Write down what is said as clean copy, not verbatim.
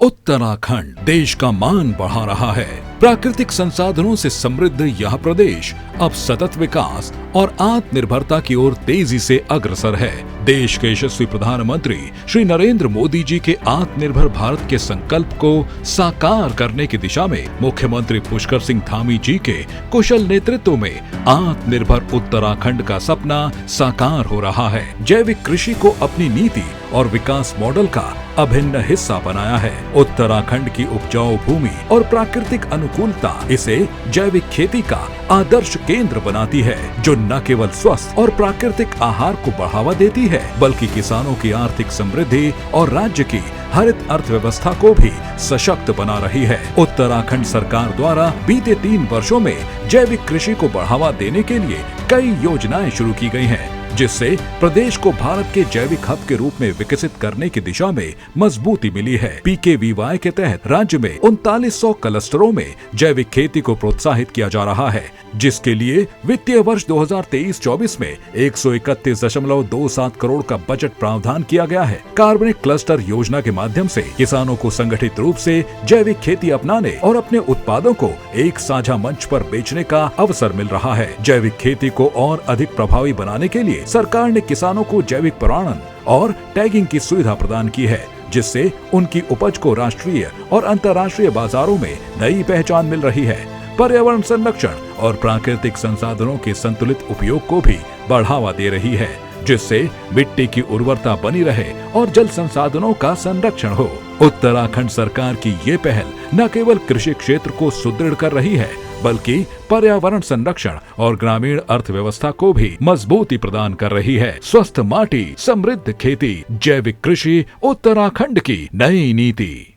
उत्तराखंड देश का मान बढ़ा रहा है। प्राकृतिक संसाधनों से समृद्ध यह प्रदेश अब सतत विकास और आत्मनिर्भरता की ओर तेजी से अग्रसर है। देश के यशस्वी प्रधानमंत्री श्री नरेंद्र मोदी जी के आत्मनिर्भर भारत के संकल्प को साकार करने की दिशा में मुख्यमंत्री पुष्कर सिंह धामी जी के कुशल नेतृत्व में आत्मनिर्भर उत्तराखंड का सपना साकार हो रहा है। जैविक कृषि को अपनी नीति और विकास मॉडल का अभिन्न हिस्सा बनाया है। उत्तराखंड की उपजाऊ भूमि और प्राकृतिक अनुकूलता इसे जैविक खेती का आदर्श केंद्र बनाती है, जो न केवल स्वस्थ और प्राकृतिक आहार को बढ़ावा देती है, बल्कि किसानों की आर्थिक समृद्धि और राज्य की हरित अर्थव्यवस्था को भी सशक्त बना रही है। उत्तराखंड सरकार द्वारा बीते 3 वर्षों में जैविक कृषि को बढ़ावा देने के लिए कई योजनाएं शुरू की गई हैं, जिससे प्रदेश को भारत के जैविक हब के रूप में विकसित करने की दिशा में मजबूती मिली है। PKVY के तहत राज्य में 3900 क्लस्टरों में जैविक खेती को प्रोत्साहित किया जा रहा है, जिसके लिए वित्तीय वर्ष 2023-24 में 131.27 करोड़ का बजट प्रावधान किया गया है। कार्बनिक क्लस्टर योजना के माध्यम से किसानों को संगठित रूप से जैविक खेती अपनाने और अपने उत्पादों को एक साझा मंच पर बेचने का अवसर मिल रहा है। जैविक खेती को और अधिक प्रभावी बनाने के लिए सरकार ने किसानों को जैविक प्रमाणन और टैगिंग की सुविधा प्रदान की है, जिससे उनकी उपज को राष्ट्रीय और अंतर्राष्ट्रीय बाजारों में नई पहचान मिल रही है। पर्यावरण संरक्षण और प्राकृतिक संसाधनों के संतुलित उपयोग को भी बढ़ावा दे रही है, जिससे मिट्टी की उर्वरता बनी रहे और जल संसाधनों का संरक्षण हो। उत्तराखंड सरकार की ये पहल न केवल कृषि क्षेत्र को सुदृढ़ कर रही है, बल्कि पर्यावरण संरक्षण और ग्रामीण अर्थव्यवस्था को भी मजबूती प्रदान कर रही है। स्वस्थ माटी, समृद्ध खेती, जैविक कृषि, उत्तराखंड की नई नीति।